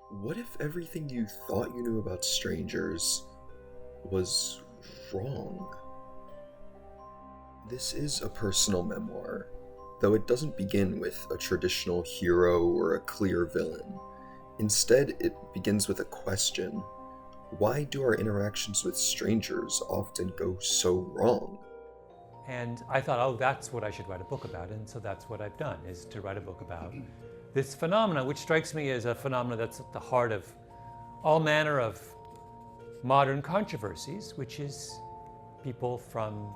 What if everything you thought you knew about strangers was wrong? This is a personal memoir, though it doesn't begin with a traditional hero or a clear villain. Instead, it begins with a question. Why do our interactions with strangers often go so wrong? And I thought, oh, that's what I should write a book about. And so that's what I've done, is to write a book about this phenomena, which strikes me as a phenomenon that's at the heart of all manner of modern controversies, which is people from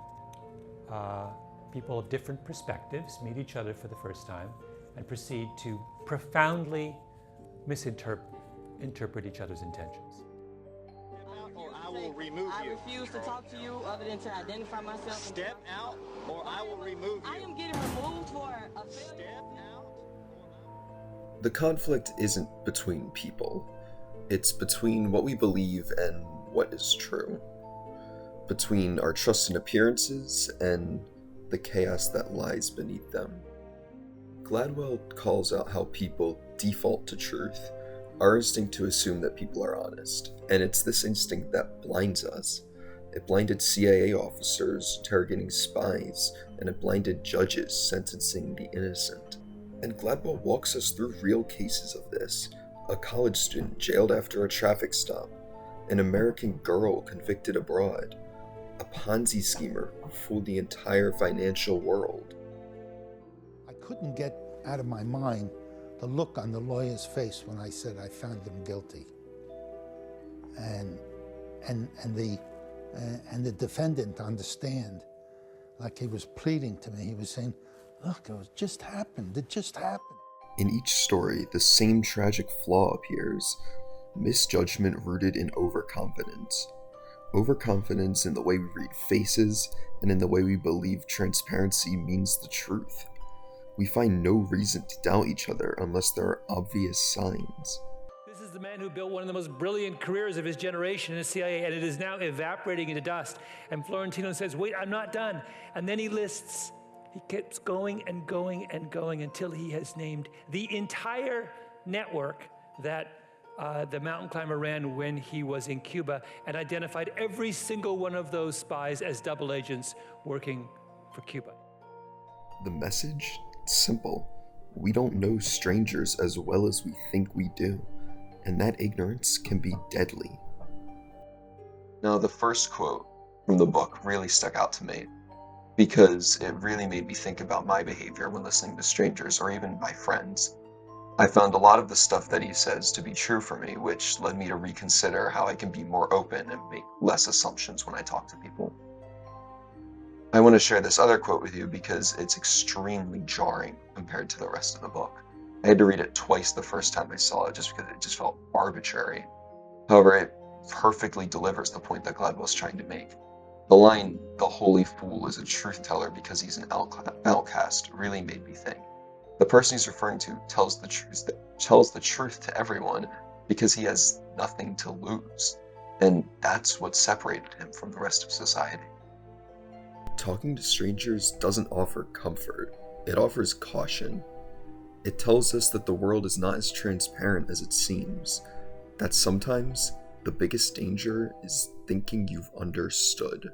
people of different perspectives meet each other for the first time and proceed to profoundly misinterpret each other's intentions. Or I will remove I you. refuse to talk to you other than to identify myself. Step out or I will remove you. I am getting removed for a failure. Step out. The conflict isn't between people. It's between what we believe and what is true. Between our trust in appearances and the chaos that lies beneath them. Gladwell calls out how people default to truth, our instinct to assume that people are honest, and it's this instinct that blinds us. It blinded CIA officers interrogating spies, and it blinded judges sentencing the innocent. And Gladwell walks us through real cases of this. A college student jailed after a traffic stop, an American girl convicted abroad, a Ponzi schemer who fooled the entire financial world. I couldn't get out of my mind the look on the lawyer's face when I said I found him guilty. And the defendant on the stand, like he was pleading to me, he was saying, look, it just happened, it just happened. In each story, the same tragic flaw appears, misjudgment rooted in overconfidence. Overconfidence in the way we read faces and in the way we believe transparency means the truth. We find no reason to doubt each other unless there are obvious signs. This is the man who built one of the most brilliant careers of his generation in the CIA, and it is now evaporating into dust. And Florentino says, wait, I'm not done. And then he keeps going and going and going until he has named the entire network that the mountain climber ran when he was in Cuba, and identified every single one of those spies as double agents working for Cuba. The message? Simple. We don't know strangers as well as we think we do, and that ignorance can be deadly. Now, the first quote from the book really stuck out to me because it really made me think about my behavior when listening to strangers or even my friends. I found a lot of the stuff that he says to be true for me, which led me to reconsider how I can be more open and make less assumptions when I talk to people. I want to share this other quote with you because it's extremely jarring compared to the rest of the book. I had to read it twice the first time I saw it just because it just felt arbitrary. However, it perfectly delivers the point that Gladwell's trying to make. The line, "the holy fool is a truth teller because he's an outcast," really made me think. The person he's referring to tells the truth to everyone because he has nothing to lose, and that's what separated him from the rest of society. Talking to strangers doesn't offer comfort, it offers caution. It tells us that the world is not as transparent as it seems, that sometimes the biggest danger is thinking you've understood.